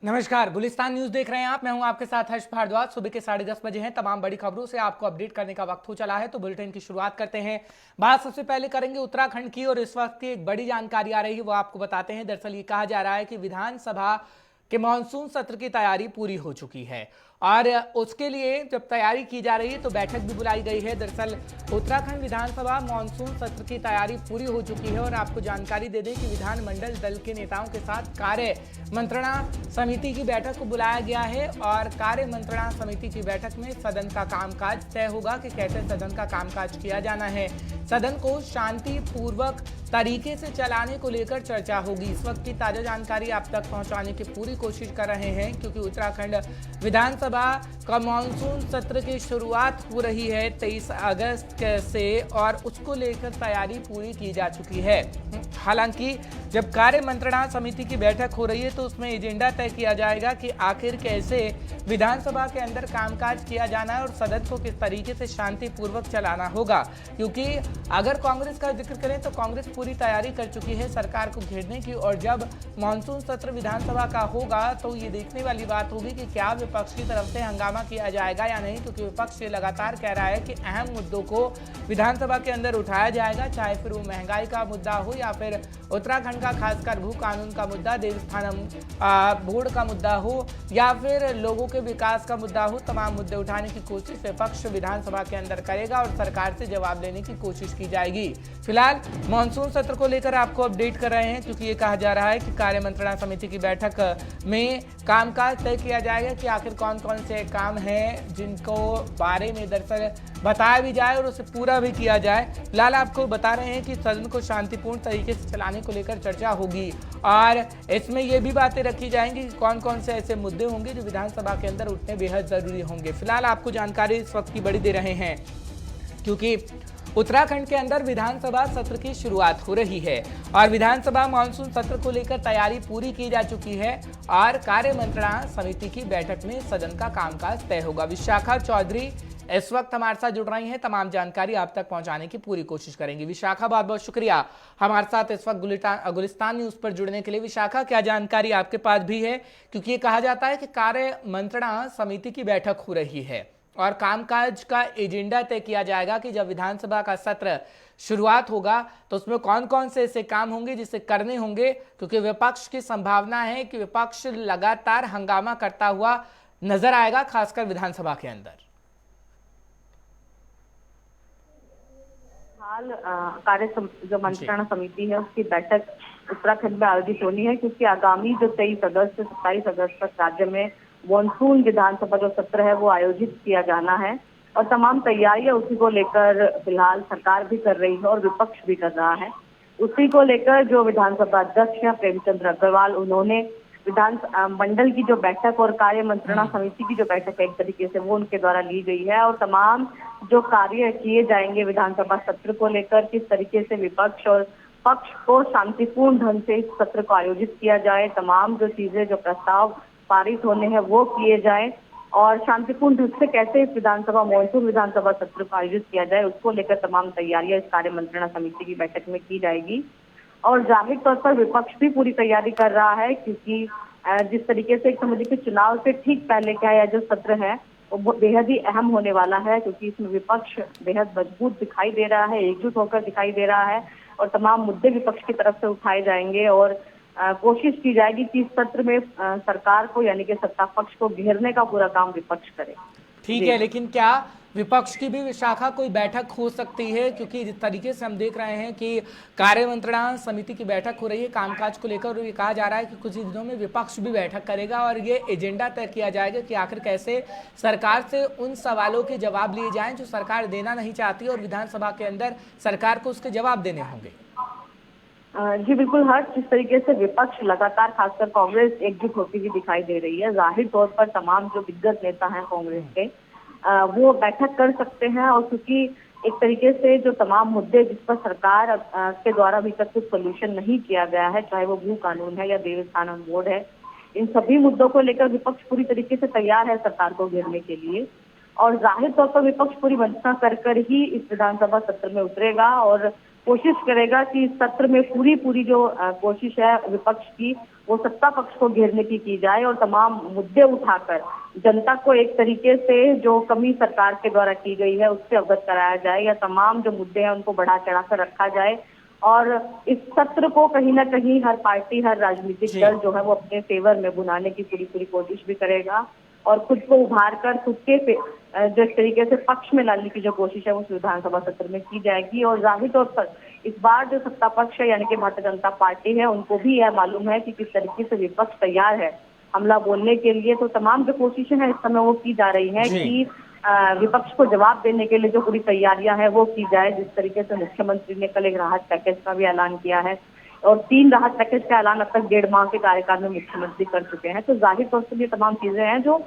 नमस्कार, गुलिस्तान न्यूज देख रहे हैं आप। मैं हूं आपके साथ हर्ष भारद्वाज। सुबह के 10:30 बजे हैं। तमाम बड़ी खबरों से आपको अपडेट करने का वक्त हो चला है, तो बुलेटिन की शुरुआत करते हैं। बात सबसे पहले करेंगे उत्तराखंड की, और इस वक्त की एक बड़ी जानकारी आ रही है, वो आपको बताते हैं। दरअसल ये कहा जा रहा है कि विधानसभा के मानसून सत्र की तैयारी पूरी हो चुकी है, और उसके लिए जब तैयारी की जा रही है तो बैठक भी बुलाई गई है। दरअसल उत्तराखंड विधानसभा मानसून सत्र की तैयारी पूरी हो चुकी है, और आपको जानकारी दे दें कि विधानमंडल दल के नेताओं के साथ कार्य मंत्रणा समिति की बैठक को बुलाया गया है, और कार्य मंत्रणा समिति की बैठक में सदन का कामकाज तय होगा कि कैसे सदन का कामकाज किया जाना है। सदन को शांतिपूर्वक तरीके से चलाने को लेकर चर्चा होगी। इस वक्त की ताजा जानकारी आप तक पहुंचाने की पूरी कोशिश कर रहे हैं, क्योंकि उत्तराखंड विधानसभा का मानसून सत्र की शुरुआत हो रही है 23 अगस्त से, और उसको लेकर तैयारी पूरी की जा चुकी है। हालांकि जब कार्य मंत्रणा समिति की बैठक हो रही है तो उसमें एजेंडा तय किया जाएगा कि आखिर कैसे विधानसभा के अंदर कामकाज किया जाना है और सदन को किस तरीके से शांतिपूर्वक चलाना होगा। क्योंकि अगर कांग्रेस का जिक्र करें तो कांग्रेस पूरी तैयारी कर चुकी है सरकार को घेरने की, और जब मानसून सत्र विधानसभा का होगा तो ये देखने वाली बात होगी कि क्या विपक्ष की तरफ से हंगामा किया जाएगा या नहीं, क्योंकि विपक्ष ये लगातार कह रहा है कि अहम मुद्दों को विधानसभा के अंदर उठाया जाएगा, चाहे फिर वो महंगाई का मुद्दा हो या फिर उत्तराखंड का खासकर भू कानून का मुद्दा, देवस्थानम बोर्ड का मुद्दा हो या फिर लोगों के विकास का मुद्दा हो। तमाम मुद्दे उठाने की कोशिश विपक्ष विधानसभा के अंदर करेगा और सरकार से जवाब लेने की कोशिश की जाएगी। फिलहाल मानसून सत्र को लेकर आपको अपडेट कर रहे हैं, क्योंकि ये कहा जा रहा है कि कार्य मंत्रणा समिति की बैठक में कामकाज तय किया जाएगा कि आखिर कौन कौन से काम हैं जिनको बारे में दरअसल बताया भी जाए और उसे पूरा भी किया जाए। फिलहाल आपको बता रहे हैं कि सदन को शांतिपूर्ण तरीके से चलाने को लेकर चर्चा होगी, और इसमें यह भी बातें रखी जाएंगी कि कौन कौन से ऐसे मुद्दे होंगे जो विधानसभा के अंदर उठने बेहद जरूरी होंगे। फिलहाल आपको जानकारी इस वक्त की बड़ी दे रहे हैं, क्योंकि उत्तराखंड के अंदर विधानसभा सत्र की शुरुआत हो रही है, और विधानसभा मानसून सत्र को लेकर तैयारी पूरी की जा चुकी है, और कार्य मंत्रणा समिति की बैठक में सदन का कामकाज तय होगा। विशाखा चौधरी इस वक्त हमारे साथ जुड़ रही हैं, तमाम जानकारी आप तक पहुंचाने की पूरी कोशिश करेंगे। विशाखा, बहुत बहुत शुक्रिया हमारे साथ इस वक्त गुलिस्तान न्यूज पर जुड़ने के लिए। विशाखा, क्या जानकारी आपके पास भी है, क्योंकि ये कहा जाता है कि कार्य मंत्रणा समिति की बैठक हो रही है और कामकाज का एजेंडा तय किया जाएगा कि जब विधानसभा का सत्र शुरुआत होगा तो उसमें कौन कौन से ऐसे काम होंगे जिसे करने होंगे, क्योंकि विपक्ष की संभावना है कि विपक्ष लगातार हंगामा करता हुआ नजर आएगा, खासकर विधानसभा के अंदर। हाल जो मंत्रणा समिति है उसकी बैठक उत्तराखंड में आयोजित होनी है, क्योंकि आगामी जो 23 अगस्त से 27 अगस्त तक राज्य में मानसून विधानसभा जो सत्र है वो आयोजित किया जाना है, और तमाम तैयारियां उसी को लेकर फिलहाल सरकार भी कर रही है और विपक्ष भी कर रहा है। उसी को लेकर जो विधानसभा अध्यक्ष हैं प्रेमचंद अग्रवाल, उन्होंने विधान मंडल की जो बैठक और कार्य मंत्रणा समिति की जो बैठक है एक तरीके से वो उनके द्वारा ली गई है, और तमाम जो कार्य किए जाएंगे विधानसभा सत्र को लेकर, किस तरीके से विपक्ष और पक्ष को शांतिपूर्ण ढंग से इस सत्र को आयोजित किया जाए, तमाम जो चीजें जो प्रस्ताव पारित होने हैं वो किए जाए, और शांतिपूर्ण ढंग से कैसे इस विधानसभा मानसून विधानसभा सत्र को आयोजित किया जाए उसको लेकर तमाम तैयारियां इस कार्य मंत्रणा समिति की बैठक में की जाएगी। और जाहिर तौर पर विपक्ष भी पूरी तैयारी कर रहा है, क्योंकि जिस तरीके से एक समझिए कि चुनाव से ठीक पहले का यह जो सत्र है वो बेहद ही अहम होने वाला है, क्योंकि इसमें विपक्ष बेहद मजबूत दिखाई दे रहा है, एकजुट होकर दिखाई दे रहा है, और तमाम मुद्दे विपक्ष की तरफ से उठाए जाएंगे, और कोशिश की जाएगी कि इस सत्र में सरकार को यानी कि सत्ता पक्ष को घेरने का पूरा काम विपक्ष करे। ठीक है, लेकिन क्या विपक्ष की भी विशाखा कोई बैठक हो सकती है, क्योंकि जिस तरीके से हम देख रहे हैं कि कार्य मंत्रणा समिति की बैठक हो रही है कामकाज को लेकर, और ये कहा जा रहा है कि कुछ ही दिनों में विपक्ष भी बैठक करेगा और ये एजेंडा तय किया जाएगा कि आखिर कैसे सरकार से उन सवालों के जवाब लिए जाएं जो सरकार देना नहीं चाहती, और विधानसभा के अंदर सरकार को उसके जवाब देने होंगे। जी बिल्कुल हर्ष, जिस तरीके से विपक्ष लगातार खासकर कांग्रेस एकजुट होती हुई दिखाई दे रही है, जाहिर तौर पर तमाम जो दिग्गज नेता हैं कांग्रेस के वो बैठक कर सकते हैं, और क्योंकि एक तरीके से जो तमाम मुद्दे जिस पर सरकार के द्वारा अभी तक कुछ सोल्यूशन नहीं किया गया है, चाहे वो भू कानून है या देवस्थानम बोर्ड है, इन सभी मुद्दों को लेकर विपक्ष पूरी तरीके से तैयार है सरकार को घेरने के लिए, और जाहिर तौर पर विपक्ष पूरी वंचना कर ही इस विधानसभा सत्र में उतरेगा, और कोशिश करेगा कि इस सत्र में पूरी जो कोशिश है विपक्ष की, वो सत्ता पक्ष को घेरने की जाए और तमाम मुद्दे उठाकर जनता को एक तरीके से जो कमी सरकार के द्वारा की गई है उससे अवगत कराया जाए, या तमाम जो मुद्दे हैं उनको बढ़ा चढ़ा कर रखा जाए। और इस सत्र को कहीं ना कहीं हर पार्टी, हर राजनीतिक दल जो है वो अपने फेवर में बुनाने की पूरी कोशिश भी करेगा और खुद को उभार कर खुद के जिस तरीके से पक्ष में लाने की जो कोशिश है उस विधानसभा सत्र में की जाएगी। और जाहिर तौर पर इस बार जो सत्ता पक्ष है यानी कि भारतीय जनता पार्टी है, उनको भी यह मालूम है कि किस तरीके से विपक्ष तैयार है हमला बोलने के लिए। तो तमाम जो कोशिशें हैं इस समय वो की जा रही है कि विपक्ष को जवाब देने के लिए जो पूरी तैयारियां हैं वो की जाए। जिस तरीके से मुख्यमंत्री ने कल एक राहत पैकेज का भी ऐलान किया है और 3 राहत पैकेज का ऐलान अब तक 1.5 माह के कार्यकाल में मुख्यमंत्री कर चुके हैं। तो जाहिर तौर से ये तमाम चीजें हैं जो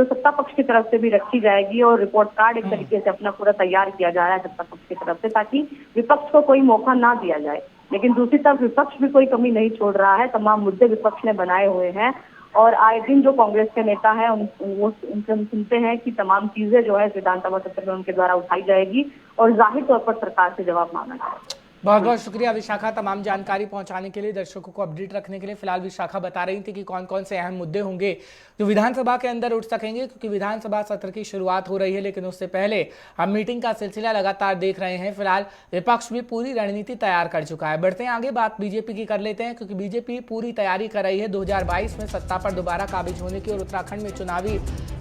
सत्ता पक्ष की तरफ से भी रखी जाएगी और रिपोर्ट कार्ड एक तरीके से अपना पूरा तैयार किया जा रहा है सत्ता पक्ष की तरफ से, ताकि विपक्ष को कोई मौका ना दिया जाए। लेकिन दूसरी तरफ विपक्ष भी कोई कमी नहीं छोड़ रहा है, तमाम मुद्दे विपक्ष ने बनाए हुए हैं और आए दिन जो कांग्रेस के नेता हैं उनसे हम सुनते हैं कि तमाम चीजें जो है विधानसभा सत्र में उनके द्वारा उठाई जाएगी और जाहिर तौर पर सरकार से जवाब मांगा जाएगा। बहुत बहुत शुक्रिया विशाखा, तमाम जानकारी पहुंचाने के लिए, दर्शकों को अपडेट रखने के लिए। फिलहाल विशाखा बता रही थी कि कौन कौन से अहम मुद्दे होंगे जो विधानसभा के अंदर उठ सकेंगे, क्योंकि विधानसभा सत्र की शुरुआत हो रही है। लेकिन उससे पहले हम मीटिंग का सिलसिला लगातार देख रहे हैं। फिलहाल विपक्ष भी पूरी रणनीति तैयार कर चुका है। बढ़ते हैं आगे, बात बीजेपी की कर लेते हैं, क्योंकि बीजेपी पूरी तैयारी कर रही है 2022 में सत्ता पर दोबारा काबिज होने की और उत्तराखंड में चुनावी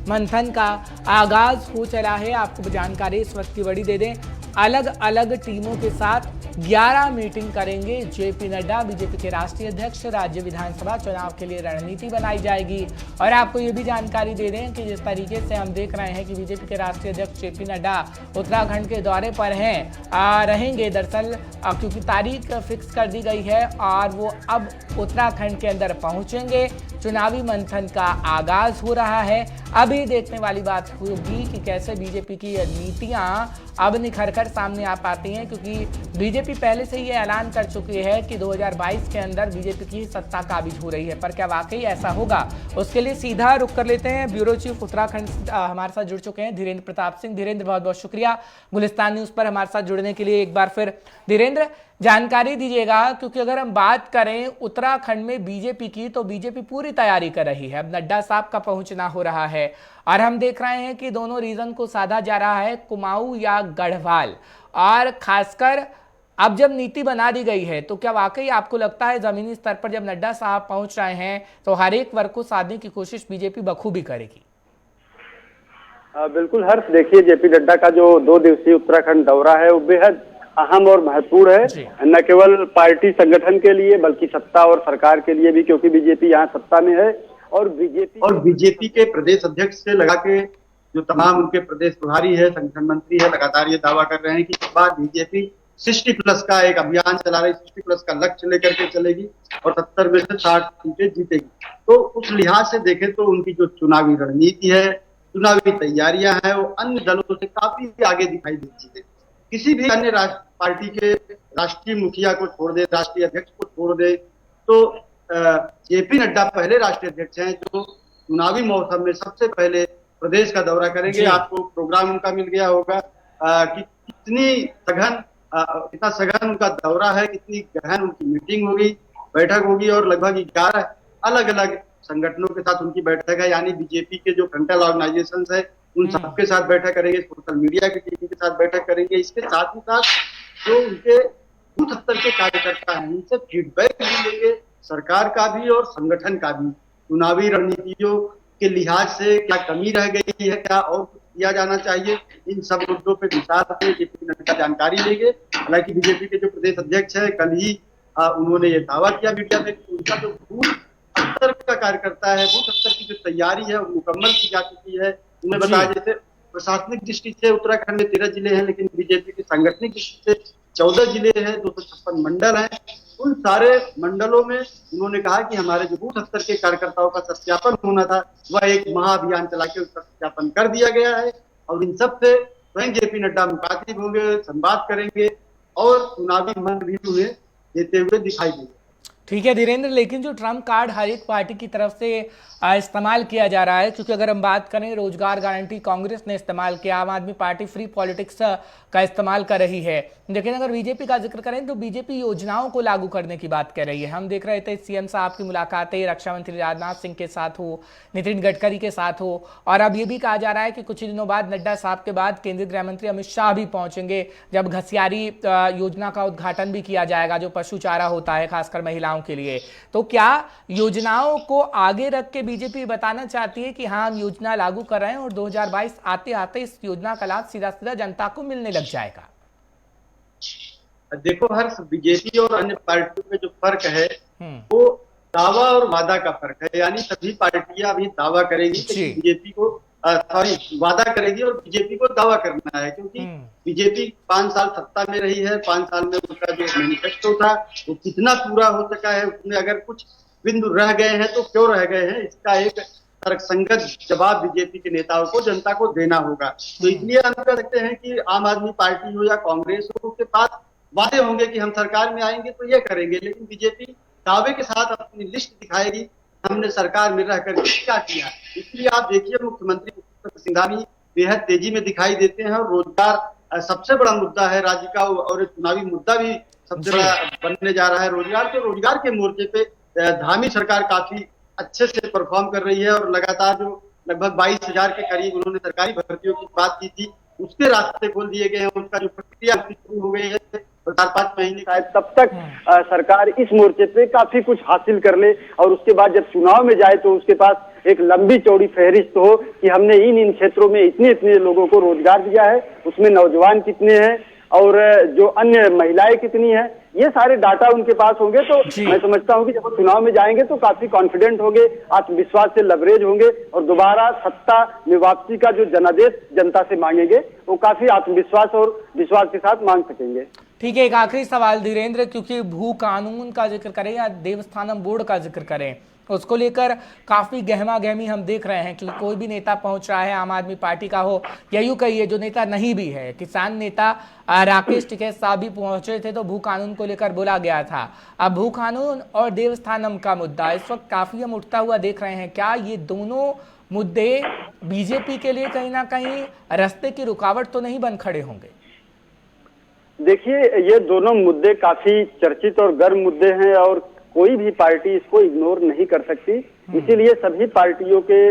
मंथन का आगाज हो चला है। आपको जानकारी इस वक्त की बड़ी दे दें, अलग अलग टीमों के साथ 11 मीटिंग करेंगे जेपी नड्डा, बीजेपी के राष्ट्रीय अध्यक्ष। राज्य विधानसभा चुनाव के लिए रणनीति बनाई जाएगी। और आपको ये भी जानकारी दे दें कि जिस तरीके से हम देख रहे हैं कि बीजेपी के राष्ट्रीय अध्यक्ष जेपी नड्डा उत्तराखंड के दौरे पर हैं, रहेंगे दरअसल, क्योंकि तारीख फिक्स कर दी गई है और वो अब उत्तराखंड के अंदर पहुंचेंगे। चुनावी मंथन का आगाज हो रहा है। अभी देखने वाली बात होगी कि कैसे बीजेपी की नीतियां अब निखर कर सामने आ पाती हैं, क्योंकि बीजेपी पहले से ये ऐलान कर चुकी है कि 2022 के अंदर बीजेपी की सत्ता काबिज हो रही है। पर क्या वाकई ऐसा होगा, उसके लिए सीधा रुख कर लेते हैं। ब्यूरो चीफ उत्तराखंड हमारे साथ जुड़ चुके हैं धीरेन्द्र प्रताप सिंह। धीरेन्द्र, बहुत बहुत शुक्रिया गुलिस्तान न्यूज पर हमारे साथ जुड़ने के लिए एक बार फिर। धीरेन्द्र, जानकारी दीजिएगा, क्योंकि अगर हम बात करें उत्तराखंड में बीजेपी की, तो बीजेपी पूरी तैयारी कर रही है। अब नड्डा साहब का पहुंचना हो रहा है और हम देख रहे हैं कि दोनों रीजन को साधा जा रहा है, कुमाऊं या गढ़वाल। और खासकर अब जब नीति बना दी गई है, तो क्या वाकई आपको लगता है जमीनी स्तर पर जब नड्डा साहब पहुंच रहे हैं तो हर एक वर्ग को साधने की कोशिश बीजेपी बखूबी करेगी? बिल्कुल हर्ष, देखिए जेपी नड्डा का जो 2 दिवसीय उत्तराखंड दौरा है वो बेहद अहम और महत्वपूर्ण है, न केवल पार्टी संगठन के लिए बल्कि सत्ता और सरकार के लिए भी, क्योंकि बीजेपी यहाँ सत्ता में है और बीजेपी के प्रदेश अध्यक्ष से लगा के जो तमाम उनके प्रदेश प्रभारी है, संगठन मंत्री है, लगातार ये दावा कर रहे हैं कि इस बार बीजेपी 60+ का एक अभियान चला रही, 60+ का लक्ष्य लेकर के चलेगी और 70 में से 60 सीटें जीतेगी। तो उस लिहाज से देखें तो उनकी जो चुनावी रणनीति है, चुनावी तैयारियां हैं, वो अन्य दलों से काफी आगे दिखाई देती है। किसी भी अन्य पार्टी के राष्ट्रीय मुखिया को छोड़ दे, राष्ट्रीय अध्यक्ष को छोड़ दे, तो जेपी नड्डा पहले राष्ट्रीय अध्यक्ष हैं जो चुनावी मौसम में सबसे पहले प्रदेश का दौरा करेंगे। आपको प्रोग्राम उनका मिल गया होगा कि कितना सघन उनका दौरा है, कितनी गहन उनकी मीटिंग होगी, बैठक होगी और लगभग 11 अलग अलग संगठनों के साथ उनकी बैठक है। यानी बीजेपी के जो फ्रंटल ऑर्गेनाइजेशन है उन सबके साथ बैठक करेंगे, सोशल मीडिया की टीम के साथ बैठक करेंगे। इसके साथ ही साथ जो उनके बूथ स्तर के कार्यकर्ता हैं उनसे फीडबैक भी लेंगे, सरकार का भी और संगठन का भी, चुनावी रणनीतियों के लिहाज से क्या कमी रह गई है, क्या और किया जाना चाहिए, इन सब मुद्दों पर विस्तार से जेपी नड्डा जानकारी लेंगे। हालांकि बीजेपी के जो प्रदेश अध्यक्ष है, कल ही उन्होंने ये दावा किया मीडिया में कि उनका जो बूथ स्तर का कार्यकर्ता है, बूथ स्तर की जो तैयारी है वो मुकम्मल की जा चुकी है। उन्हें बताया जैसे प्रशासनिक दृष्टि से उत्तराखंड में 13 जिले हैं, लेकिन बीजेपी की सांगठनिक दृष्टि से 14 जिले हैं, 256 मंडल हैं। उन सारे मंडलों में उन्होंने कहा कि हमारे जो बूथ स्तर के कार्यकर्ताओं का सत्यापन होना था, वह एक महाअभियान चला के उसका सत्यापन कर दिया गया है और इन सब से स्वयं जेपी नड्डा मुखातिब होंगे, संवाद करेंगे और चुनावी मंत्र भी उन्हें देते हुए दिखाई देंगे। ठीक है धीरेन्द्र, लेकिन जो ट्रम्प कार्ड हर एक पार्टी की तरफ से इस्तेमाल किया जा रहा है, क्योंकि अगर हम बात करें रोजगार गारंटी कांग्रेस ने इस्तेमाल किया, आम आदमी पार्टी फ्री पॉलिटिक्स का इस्तेमाल कर रही है। लेकिन अगर बीजेपी का जिक्र करें तो बीजेपी योजनाओं को लागू करने की बात कर रही है। हम देख रहे थे सीएम साहब की मुलाकातें रक्षा मंत्री राजनाथ सिंह के साथ हो, नितिन गडकरी के साथ हो, और अब ये भी कहा जा रहा है कि कुछ दिनों बाद नड्डा साहब के बाद केंद्रीय गृह मंत्री अमित शाह भी पहुंचेंगे, जब घसियारी योजना का उद्घाटन भी किया जाएगा, जो पशु चारा होता है खासकर महिलाओं के लिए। तो क्या योजनाओं को आगे रख के बीजेपी बताना चाहती है कि हाँ, हम योजना लागू कर रहे हैं और 2022 आते आते इस योजना का लाभ सीधा सीधा जनता को मिलने लग जाएगा? देखो हर्ष, बीजेपी और अन्य पार्टियों में जो फर्क है वो दावा और वादा का फर्क है। यानी सभी पार्टियां अभी दावा करेगी कि बीजेपी को वादा करेगी और बीजेपी को दावा करना है, क्योंकि बीजेपी 5 साल सत्ता में रही है। 5 साल में उनका जो मैनिफेस्टो था वो कितना पूरा हो सका है, उसमें अगर कुछ बिंदु रह गए हैं तो क्यों रह गए हैं, इसका एक तर्कसंगत जवाब बीजेपी के नेताओं को, जनता को देना होगा। तो इसलिए हम कह सकते हैं कि आम आदमी पार्टी हो या कांग्रेस हो, उसके पास वादे होंगे कि हम सरकार में आएंगे तो ये करेंगे, लेकिन बीजेपी दावे के साथ अपनी लिस्ट दिखाएगी, हमने सरकार में रहकर क्या किया। इसलिए आप देखिए मुख्यमंत्री पुष्कर सिंह धामी बेहद तेजी में दिखाई देते हैं, और रोजगार सबसे बड़ा मुद्दा है राज्य का, और चुनावी मुद्दा भी सबसे बड़ा बनने जा रहा है रोजगार। तो रोजगार के मोर्चे पे धामी सरकार काफी अच्छे से परफॉर्म कर रही है, और लगातार जो लगभग 22,000 के करीब उन्होंने सरकारी भर्तियों की बात की थी, उसके रास्ते खोल दिए गए हैं, उसका जो प्रक्रिया शुरू हो गई है, 4-5 महीने का है। तब तक सरकार इस मोर्चे पे काफी कुछ हासिल कर ले, और उसके बाद जब चुनाव में जाए तो उसके पास एक लंबी चौड़ी फहरिस्त हो कि हमने इन क्षेत्रों में इतने लोगों को रोजगार दिया है, उसमें नौजवान कितने हैं और जो अन्य महिलाएं कितनी हैं, ये सारे डाटा उनके पास होंगे। तो मैं समझता हूँ कि जब वो चुनाव में जाएंगे तो काफी कॉन्फिडेंट होंगे, आत्मविश्वास से लवरेज होंगे, और दोबारा सत्ता में वापसी का जो जनादेश जनता से मांगेंगे वो काफी आत्मविश्वास और विश्वास के साथ मांग सकेंगे। ठीक है, एक आखिरी सवाल धीरेन्द्र, क्योंकि भू कानून का जिक्र करें या देवस्थानम बोर्ड का जिक्र करें, उसको लेकर काफी गहमा गहमी हम देख रहे हैं कि कोई भी नेता पहुंच रहा है, आम आदमी पार्टी का हो या यूं कहिए जो नेता नहीं भी है, किसान नेता राकेश टिकैत साहब भी पहुंचे थे तो भू कानून को लेकर बोला गया था। अब भू कानून और देवस्थानम का मुद्दा इस वक्त काफी हम उठता हुआ देख रहे हैं। क्या ये दोनों मुद्दे बीजेपी के लिए कहीं ना कहीं रास्ते की रुकावट तो नहीं बन खड़े होंगे? देखिए, ये दोनों मुद्दे काफी चर्चित और गर्म मुद्दे हैं, और कोई भी पार्टी इसको इग्नोर नहीं कर सकती। इसीलिए सभी पार्टियों के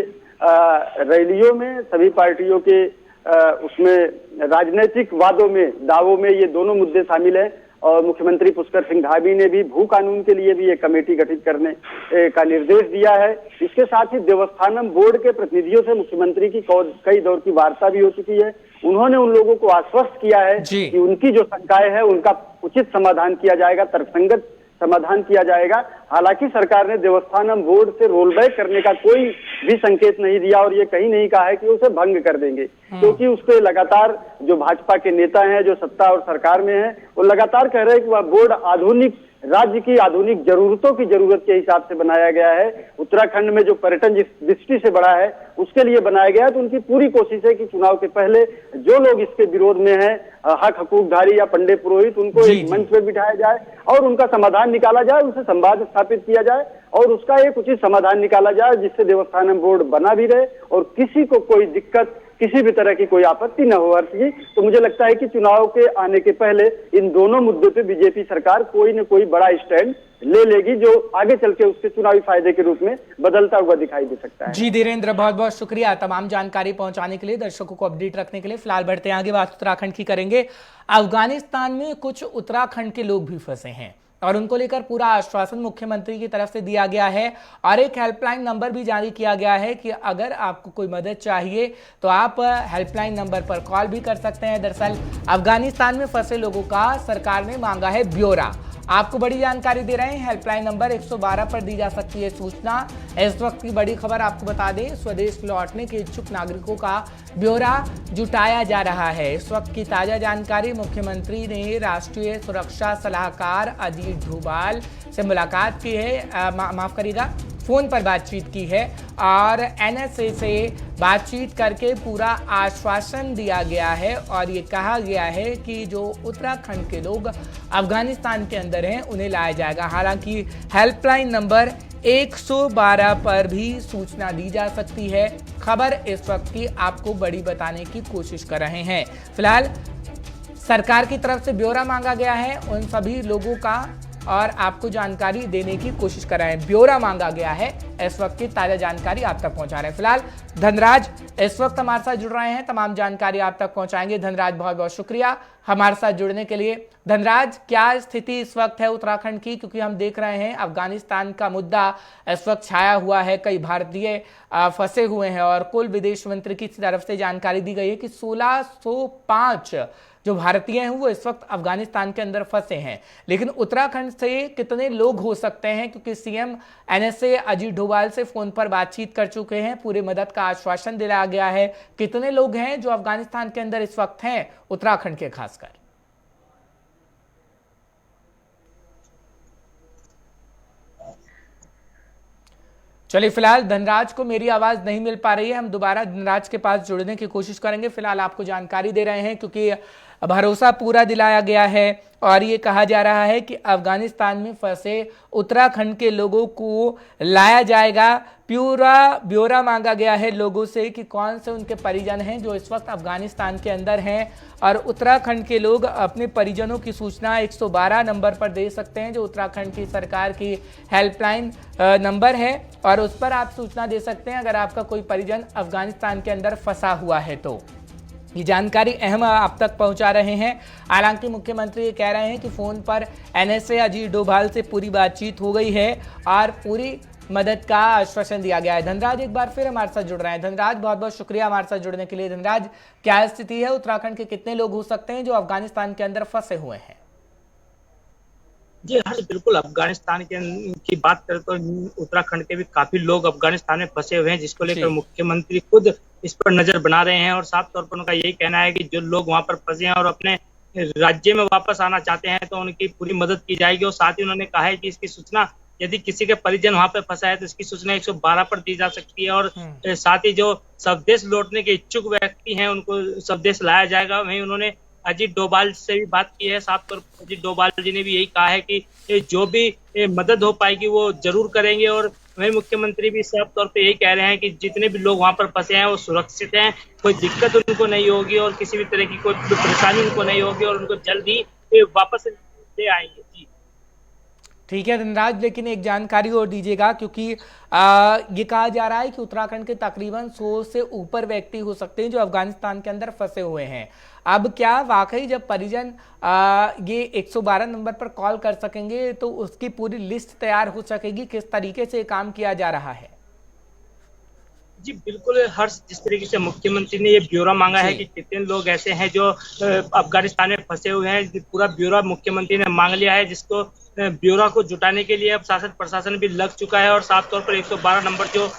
रैलियों में, सभी पार्टियों के उसमें राजनीतिक वादों में, दावों में ये दोनों मुद्दे शामिल हैं। और मुख्यमंत्री पुष्कर सिंह धामी ने भी भू कानून के लिए भी एक कमेटी गठित करने का निर्देश दिया है। इसके साथ ही देवस्थानम बोर्ड के प्रतिनिधियों से मुख्यमंत्री की कई दौर की वार्ता भी हो चुकी है। उन्होंने उन लोगों को आश्वस्त किया है कि उनकी जो शंकाएं हैं उनका उचित समाधान किया जाएगा, तर्कसंगत समाधान किया जाएगा। हालांकि सरकार ने देवस्थानम बोर्ड से रोल बैक करने का कोई भी संकेत नहीं दिया, और ये कहीं नहीं कहा है कि उसे भंग कर देंगे, क्योंकि उसके लगातार जो भाजपा के नेता हैं, जो सत्ता और सरकार में हैं, वो लगातार कह रहे हैं कि वह बोर्ड आधुनिक राज्य की आधुनिक जरूरतों की जरूरत के हिसाब से बनाया गया है। उत्तराखंड में जो पर्यटन जिस दृष्टि से बढ़ा है उसके लिए बनाया गया है। तो उनकी पूरी कोशिश है कि चुनाव के पहले जो लोग इसके विरोध में हैं, हक हकूकधारी या पंडे पुरोहित, उनको एक मंच पे बिठाया जाए और उनका समाधान निकाला जाए, उनसे संवाद स्थापित किया जाए और उसका एक उचित समाधान निकाला जाए, जिससे देवस्थानम बोर्ड बना भी रहे और किसी को कोई दिक्कत, किसी भी तरह की कोई आपत्ति न हो। अर्थ जी, तो मुझे लगता है कि चुनाव के आने के पहले इन दोनों मुद्दों पे बीजेपी सरकार कोई न कोई बड़ा स्टैंड ले लेगी, जो आगे चल के उसके चुनावी फायदे के रूप में बदलता हुआ दिखाई दे सकता है। जी धीरेन्द्र, बहुत बहुत शुक्रिया तमाम जानकारी पहुंचाने के लिए, दर्शकों को अपडेट रखने के लिए। फिलहाल बढ़ते हैं आगे, बात उत्तराखंड की करेंगे। अफगानिस्तान में कुछ उत्तराखंड के लोग भी फंसे हैं और उनको लेकर पूरा आश्वासन मुख्यमंत्री की तरफ से दिया गया है और एक हेल्पलाइन नंबर भी जारी किया गया है कि अगर आपको कोई मदद चाहिए तो आप हेल्पलाइन नंबर पर कॉल भी कर सकते हैं। दरअसल अफगानिस्तान में फंसे लोगों का सरकार ने मांगा है ब्यौरा। आपको बड़ी जानकारी दे रहे हैं, हेल्पलाइन नंबर 112 पर दी जा सकती है सूचना। इस वक्त की बड़ी खबर आपको बता दें, स्वदेश लौटने के इच्छुक नागरिकों का ब्यौरा जुटाया जा रहा है। इस वक्त की ताजा जानकारी, मुख्यमंत्री ने राष्ट्रीय सुरक्षा सलाहकार अजीत डोभाल से मुलाकात की है, माफ करिएगा, फोन पर बातचीत की है और एनएसए से बातचीत करके पूरा आश्वासन दिया गया है और ये कहा गया है कि जो उत्तराखंड के लोग अफगानिस्तान के अंदर हैं उन्हें लाया जाएगा। हालांकि हेल्पलाइन नंबर 112 पर भी सूचना दी जा सकती है। खबर इस वक्त की आपको बड़ी बताने की कोशिश कर रहे हैं। फिलहाल सरकार की तरफ से ब्यौरा मांगा गया है, उन सभी लोगों का और आपको जानकारी देने की कोशिश कर रहे हैं। ब्यौरा मांगा गया है, इस वक्त की ताजा जानकारी आप तक पहुंचा रहे हैं। फिलहाल धनराज इस वक्त हमारे साथ जुड़ रहे हैं, तमाम जानकारी आप तक पहुंचाएंगे। धनराज, बहुत बहुत शुक्रिया हमारे साथ जुड़ने के लिए। धनराज, क्या स्थिति इस वक्त है उत्तराखंड की, क्योंकि हम देख रहे हैं अफगानिस्तान का मुद्दा इस वक्त छाया हुआ है, कई भारतीय फंसे हुए हैं और कुल विदेश मंत्री की तरफ से जानकारी दी गई है कि 1605 जो भारतीय हैं वो इस वक्त अफगानिस्तान के अंदर फंसे हैं। लेकिन उत्तराखंड से कितने लोग हो सकते हैं, क्योंकि सीएम एनएसए अजीत डोभाल से फोन पर बातचीत कर चुके हैं, पूरी मदद का आश्वासन दिलाया गया है। कितने लोग हैं जो अफगानिस्तान के अंदर इस वक्त हैं, उत्तराखंड के खासकर? चलिए, फिलहाल धनराज को मेरी आवाज नहीं मिल पा रही है, हम दोबारा धनराज के पास जुड़ने की कोशिश करेंगे। फिलहाल आपको जानकारी दे रहे हैं क्योंकि भरोसा पूरा दिलाया गया है और ये कहा जा रहा है कि अफगानिस्तान में फंसे उत्तराखंड के लोगों को लाया जाएगा। पूरा ब्यौरा मांगा गया है लोगों से कि कौन से उनके परिजन हैं जो इस वक्त अफगानिस्तान के अंदर हैं, और उत्तराखंड के लोग अपने परिजनों की सूचना 112 नंबर पर दे सकते हैं, जो उत्तराखंड की सरकार की हेल्पलाइन नंबर है, और उस पर आप सूचना दे सकते हैं अगर आपका कोई परिजन अफगानिस्तान के अंदर फंसा हुआ है। तो ये जानकारी अहम आप तक पहुंचा रहे हैं। हालांकि मुख्यमंत्री ये कह रहे हैं कि फोन पर एनएसए अजीत डोभाल से पूरी बातचीत हो गई है और पूरी मदद का आश्वासन दिया गया है। धनराज एक बार फिर हमारे साथ जुड़ रहे हैं। धनराज, बहुत बहुत शुक्रिया हमारे साथ जुड़ने के लिए। धनराज, क्या स्थिति है, उत्तराखंड के कितने लोग हो सकते हैं जो अफगानिस्तान के अंदर फंसे हुए हैं? जी हर्ष, बिल्कुल अफगानिस्तान की बात करें तो उत्तराखंड के भी काफी लोग अफगानिस्तान में फंसे हुए हैं, जिसको लेकर मुख्यमंत्री खुद इस पर नजर बना रहे हैं और साफ तौर पर उनका यही कहना है कि जो लोग वहां पर फंसे हैं और अपने राज्य में वापस आना चाहते हैं तो उनकी पूरी मदद की जाएगी। और साथ ही उन्होंने कहा है कि इसकी सूचना, यदि किसी के परिजन वहां पर फंसा है तो इसकी सूचना 112 पर दी जा सकती है, और साथ ही जो स्वदेश लौटने के इच्छुक व्यक्ति हैं उनको स्वदेश लाया जाएगा। वहीं उन्होंने अजीत डोभाल से भी बात की है, साफ तौर पर अजीत डोभाल जी ने भी यही कहा है कि जो भी मदद हो पाएगी वो जरूर करेंगे। और वहीं मुख्यमंत्री भी साफ तौर पे यही कह रहे हैं कि जितने भी लोग वहां पर फंसे हैं वो सुरक्षित हैं, कोई दिक्कत उनको नहीं होगी और किसी भी तरह की कोई परेशानी उनको नहीं होगी और उनको जल्द ही वापस ले आएंगे। जी ठीक है धनराज, लेकिन एक जानकारी और दीजिएगा, क्योंकि ये कहा जा रहा है कि उत्तराखंड के तकरीबन 100 से ऊपर व्यक्ति हो सकते हैं जो अफगानिस्तान के अंदर फंसे हुए हैं। अब क्या वाकई जब परिजन ये 112 नंबर पर कॉल कर सकेंगे तो उसकी पूरी लिस्ट तैयार हो सकेगी? किस तरीके से काम किया जा रहा है? जी बिल्कुल हर्ष, जिस तरीके से मुख्यमंत्री ने ये ब्यौरा मांगा है कि कितने लोग ऐसे हैं जो अफगानिस्तान में फंसे हुए हैं, पूरा ब्यौरा मुख्यमंत्री ने मांग लिया है, जिसको ब्यौरा को जुटाने के लिए अब शासन प्रशासन भी लग चुका है। और साफ तौर पर 112 नंबर जो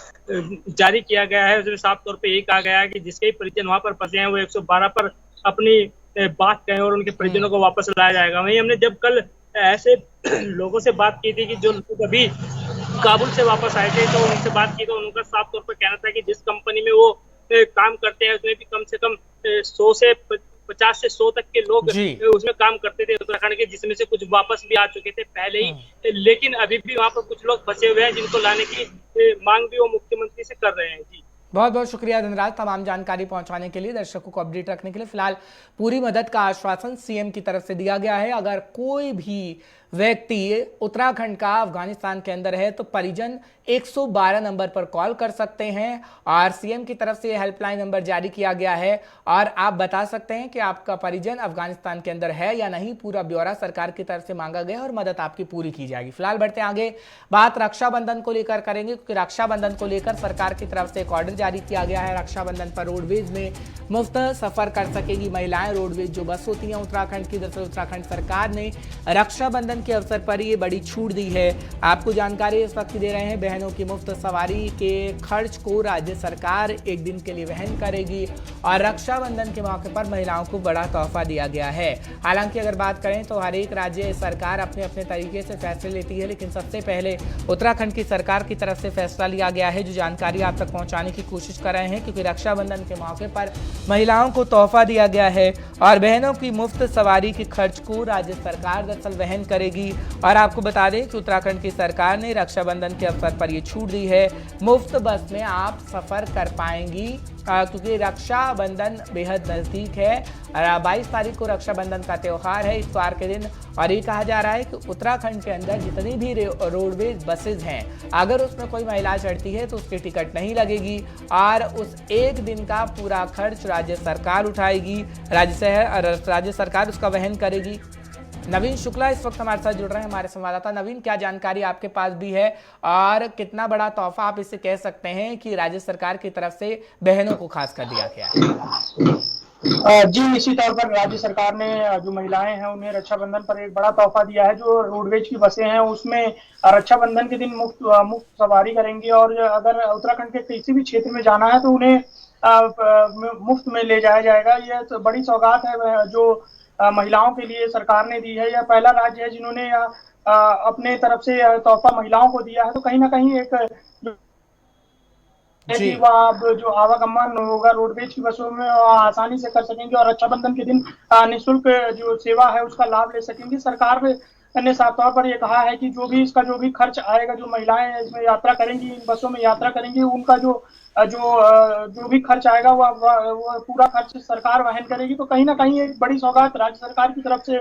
जारी किया गया है उसमें साफ तौर पर यही कहा गया है कि जिसके परिजन वहां पर फंसे हैं वो 112 पर अपनी बात कहें और उनके परिजनों को वापस लाया जाएगा। वहीं हमने जब कल ऐसे लोगों से बात की थी कि जो लोग अभी काबुल से वापस आए थे तो उनसे बात की तो उनका साफ तौर पर कहना था कि जिस कंपनी में वो काम करते हैं उसमें भी कम से कम 100 से 50 से 100 तक के लोग उसमें काम करते थे उत्तराखंड के, जिसमें से कुछ वापस भी आ चुके थे पहले ही, लेकिन अभी भी वहां पर कुछ लोग फंसे हुए हैं जिनको लाने की मांग भी वो मुख्यमंत्री से कर रहे हैं। जी बहुत बहुत शुक्रिया धनराज, तमाम जानकारी पहुंचाने के लिए, दर्शकों को अपडेट रखने के लिए। फिलहाल पूरी मदद का आश्वासन सीएम की तरफ से दिया गया है। अगर कोई भी व्यक्ति उत्तराखंड का अफगानिस्तान के अंदर है तो परिजन 112 नंबर पर कॉल कर सकते हैं और सीएम की तरफ से हेल्पलाइन नंबर जारी किया गया है और आप बता सकते हैं कि आपका परिजन अफगानिस्तान के अंदर है या नहीं। पूरा ब्यौरा सरकार की तरफ से मांगा गया और मदद आपकी पूरी की जाएगी। फिलहाल बढ़ते आगे, बात रक्षाबंधन को लेकर करेंगे, क्योंकि रक्षाबंधन को लेकर सरकार की तरफ से एक ऑर्डर जारी किया गया है। रक्षाबंधन पर रोडवेज में मुफ्त सफर कर सकेगी महिलाएं। रोडवेज जो बस होती है उत्तराखंड की, दरअसल उत्तराखंड सरकार ने रक्षाबंधन के अवसर पर ये बड़ी छूट दी है। आपको जानकारी इस वक्त दे रहे हैं, बहनों की मुफ्त सवारी के खर्च को राज्य सरकार एक दिन के लिए वहन करेगी और रक्षाबंधन के मौके पर महिलाओं को बड़ा तोहफा दिया गया है। हालांकि अगर बात करें तो हर एक राज्य सरकार अपने अपने तरीके से फैसले लेती है, लेकिन सबसे पहले उत्तराखंड की सरकार की तरफ से फैसला लिया गया है, जो जानकारी आप तक पहुंचाने की कोशिश कर रहे हैं, क्योंकि रक्षाबंधन के मौके पर महिलाओं को तोहफा दिया गया है और बहनों की मुफ्त सवारी के खर्च को राज्य सरकार दरअसल वहन करेगी। मिलेगी। और आपको बता दें कि उत्तराखंड की सरकार ने रक्षाबंधन के अवसर पर ये छूट दी है, मुफ्त बस में आप सफर कर पाएंगी क्योंकि रक्षाबंधन बेहद नजदीक है। 22 तारीख को रक्षाबंधन का त्यौहार है, इतवार के दिन। और ये कहा जा रहा है कि उत्तराखंड के अंदर जितनी भी रोडवेज बसेज हैं, अगर उसमें कोई महिला चढ़ती है तो उसकी टिकट नहीं लगेगी और उस एक दिन का पूरा खर्च राज्य सरकार उठाएगी, राज्य सरकार उसका वहन करेगी। नवीन शुक्ला इस वक्त हमारे साथ जुड़ रहे हैं, हमारे संवाददाता। नवीन, क्या जानकारी आपके पास भी है और कितना बड़ा तोहफा आप इसे कह सकते हैं कि राज्य सरकार की तरफ से बहनों को खास कर दिया गया है? जी, इसी तौर पर राज्य सरकार ने जो महिलाएं हैं उन्हें रक्षाबंधन पर एक बड़ा तोहफा दिया है। जो रोडवेज की बसें हैं उसमें रक्षाबंधन के दिन मुफ्त सवारी करेंगी और अगर उत्तराखंड के किसी भी क्षेत्र में जाना है तो उन्हें मुफ्त में ले जाया जाएगा। यह तो बड़ी सौगात है जो महिलाओं के लिए सरकार ने दी है। यह पहला राज्य है जिन्होंने अपने तरफ से तोहफा महिलाओं को दिया है। तो कहीं ना कहीं एक कि वह अब जो आवागमन होगा रोडवेज की बसों में आसानी से कर सकेंगे और रक्षाबंधन के दिन निःशुल्क जो सेवा है उसका लाभ ले सकेंगे। सरकार ने साफ तौर पर यह कहा है कि जो भी खर्च आएगा, जो महिलाएं इसमें यात्रा करेंगी, इन बसों में यात्रा करेंगी, उनका जो भी खर्च आएगा वो पूरा खर्च सरकार वहन करेगी। तो कहीं ना कहीं एक बड़ी सौगात राज्य सरकार की तरफ से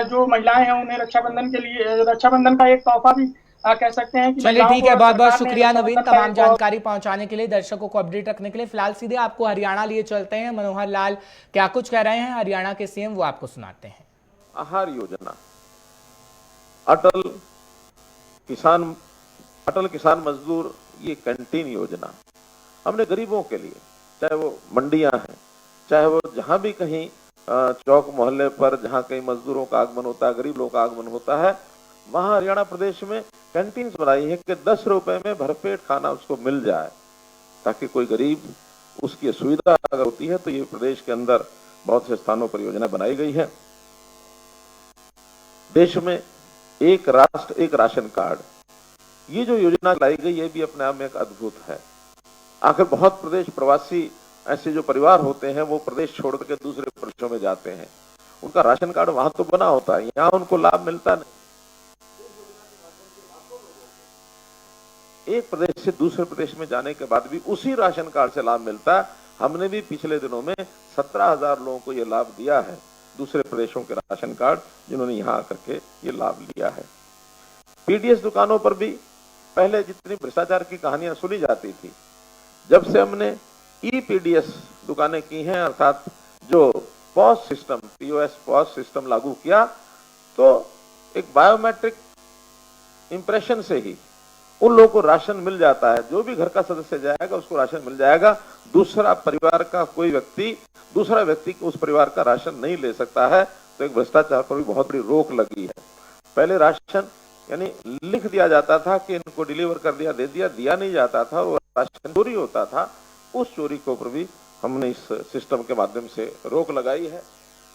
जो महिलाएं हैं उन्हें रक्षाबंधन का एक तोहफा भी कह सकते हैं कि चलिए ठीक है, बहुत बहुत शुक्रिया नवीन तमाम जानकारी पहुंचाने के लिए, दर्शकों को अपडेट रखने के लिए। फिलहाल सीधे आपको हरियाणा लिए चलते हैं। मनोहर लाल क्या कुछ कह रहे हैं हरियाणा के सीएम, वो आपको सुनाते हैं। आहार योजना, अटल किसान मजदूर, ये कैंटीन योजना हमने गरीबों के लिए, चाहे वो मंडियां हैं, चाहे वो जहां भी कहीं चौक मोहल्ले पर जहां कहीं मजदूरों का आगमन होता है, गरीब लोगों का आगमन होता है, वहां हरियाणा प्रदेश में कैंटीन्स बनाई है कि 10 रुपए में भरपेट खाना उसको मिल जाए, ताकि कोई गरीब उसकी सुविधा अगर होती है तो ये प्रदेश के अंदर बहुत से स्थानों पर योजना बनाई गई है। देश में एक राष्ट्र एक राशन कार्ड, ये जो योजना लाई गई ये भी अपने आप में एक अद्भुत है। आखिर बहुत प्रदेश प्रवासी ऐसे जो परिवार होते हैं वो प्रदेश छोड़ के दूसरे प्रदेशों में जाते हैं, उनका राशन कार्ड वहां तो बना होता है, यहाँ उनको लाभ मिलता नहीं। एक प्रदेश से दूसरे प्रदेश में जाने के बाद भी उसी राशन कार्ड से लाभ मिलता है। हमने भी पिछले दिनों में 17,000 लोगों को ये लाभ दिया है, दूसरे प्रदेशों के राशन कार्ड जिन्होंने यहाँ आकर के ये लाभ लिया है। पीडीएस दुकानों पर भी पहले जितनी भ्रष्टाचार की कहानियां सुनी जाती थी, जब से हमने ईपीडीएस दुकानें की हैं, अर्थात जो POS system, POS POS system लागू किया, तो एक बायोमेट्रिक इंप्रेशन से ही उन लोगों को राशन मिल जाता है। जो भी घर का सदस्य जाएगा उसको राशन मिल जाएगा। दूसरा परिवार का कोई व्यक्ति दूसरा व्यक्ति उस परिवार का राशन नहीं ले सकता है। तो एक भ्रष्टाचार पर भी बहुत बड़ी रोक लगी है। पहले राशन यानी लिख दिया जाता था कि इनको डिलीवर कर दिया, दे दिया नहीं जाता था, वो राशन चोरी होता था। उस चोरी के ऊपर भी हमने इस सिस्टम के माध्यम से रोक लगाई है।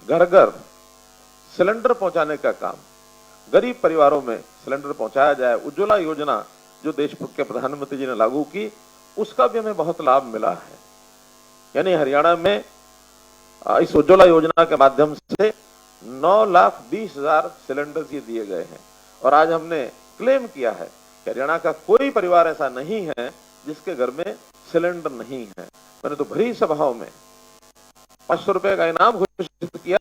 घर घर सिलेंडर पहुंचाने का काम, गरीब परिवारों में सिलेंडर पहुंचाया जाए। उज्ज्वला योजना जो देश के प्रधानमंत्री जी ने लागू की, उसका भी हमें बहुत लाभ मिला है। यानी हरियाणा में इस उज्ज्वला योजना के माध्यम से 9,20,000 सिलेंडर ये दिए गए हैं। और आज हमने क्लेम किया है कि हरियाणा का कोई परिवार ऐसा नहीं है जिसके घर में सिलेंडर नहीं है। मैंने तो भरी सभाओं में 500 रुपए का इनाम घोषित किया।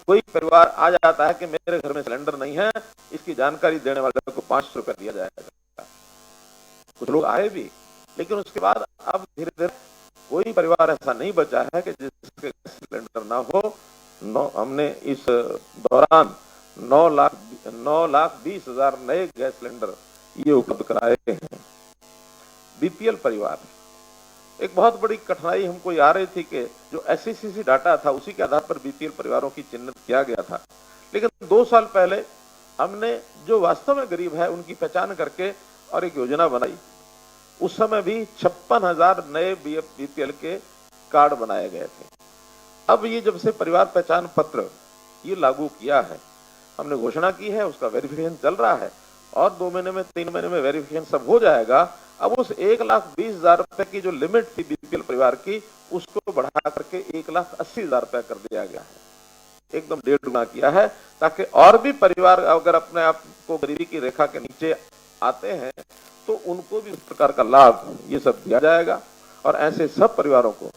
कोई परिवार आ जाता है कि मेरे घर में सिलेंडर नहीं है, इसकी जानकारी देने वाले को 500 रुपए दिया जाएगा। कुछ लोग आए भी, लेकिन उसके बाद अब धीरे धीरे कोई परिवार ऐसा नहीं बचा है कि जिसके सिलेंडर ना हो। हमने इस दौरान 9,20,000 नए गैस सिलेंडर ये उपलब्ध कराए हैं। बीपीएल परिवार, एक बहुत बड़ी कठिनाई हमको आ रही थी कि जो एससीसी डाटा था उसी के आधार पर बीपीएल परिवारों की चिन्हित किया गया था। लेकिन 2 साल पहले हमने जो वास्तव में गरीब है उनकी पहचान करके और एक योजना बनाई। उस समय भी 56,000 नए बीपीएल के कार्ड बनाए गए थे। अब ये जब से परिवार पहचान पत्र ये लागू किया है, हमने घोषणा की है, उसका वेरिफिकेशन चल रहा है और 2 महीने में 3 महीने में वेरिफिकेशन सब हो जाएगा। अब उस 1,20,000 रुपए की जो लिमिट थी बीपीएल परिवार की, उसको बढ़ा करके 1,80,000 रुपए कर दिया गया है। एकदम 1.5 गुना किया है, ताकि और भी परिवार अगर अपने आप को गरीबी की रेखा के नीचे आते हैं तो उनको भी उस प्रकार का लाभ ये सब दिया जाएगा। और ऐसे सब परिवारों को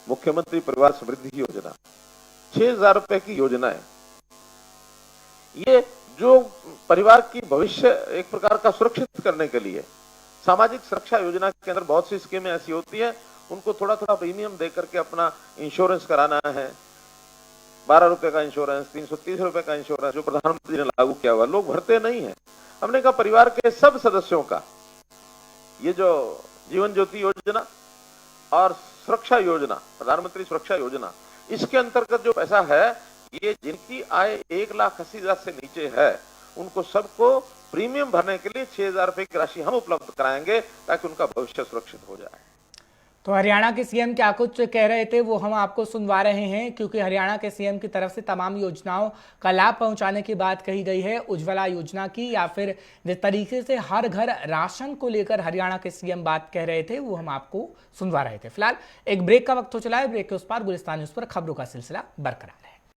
मुख्यमंत्री परिवार समृद्धि योजना, 6,000 रुपए की योजना है, ये जो परिवार की भविष्य एक प्रकार का सुरक्षित करने के लिए सामाजिक सुरक्षा योजना के अंदर बहुत सी स्कीमें ऐसी होती है, उनको थोड़ा थोड़ा प्रीमियम दे करके अपना इंश्योरेंस कराना है। 12 रुपए का इंश्योरेंस, 330 रुपए का इंश्योरेंस जो प्रधानमंत्री ने लागू किया हुआ, लोग भरते नहीं है। हमने कहा परिवार के सब सदस्यों का ये जो जीवन ज्योति योजना और सुरक्षा योजना, प्रधानमंत्री सुरक्षा योजना, इसके अंतर्गत जो पैसा है, ये जिनकी आय 1,80,000 से नीचे है उनको सबको प्रीमियम भरने के लिए 6,000 रुपए की राशि हम उपलब्ध कराएंगे ताकि उनका भविष्य सुरक्षित हो जाए। तो हरियाणा के सीएम क्या कुछ कह रहे थे वो हम आपको सुनवा रहे हैं, क्योंकि हरियाणा के सीएम की तरफ से तमाम योजनाओं का लाभ पहुंचाने की बात कही गई है। उज्ज्वला योजना की या फिर जिस तरीके से हर घर राशन को लेकर हरियाणा के सीएम बात कह रहे थे वो हम आपको सुनवा रहे थे। फिलहाल एक ब्रेक का वक्त हो चला है, ब्रेक के उस पार गुलिस्तान न्यूज़ पर खबरों का सिलसिला बरकरार है।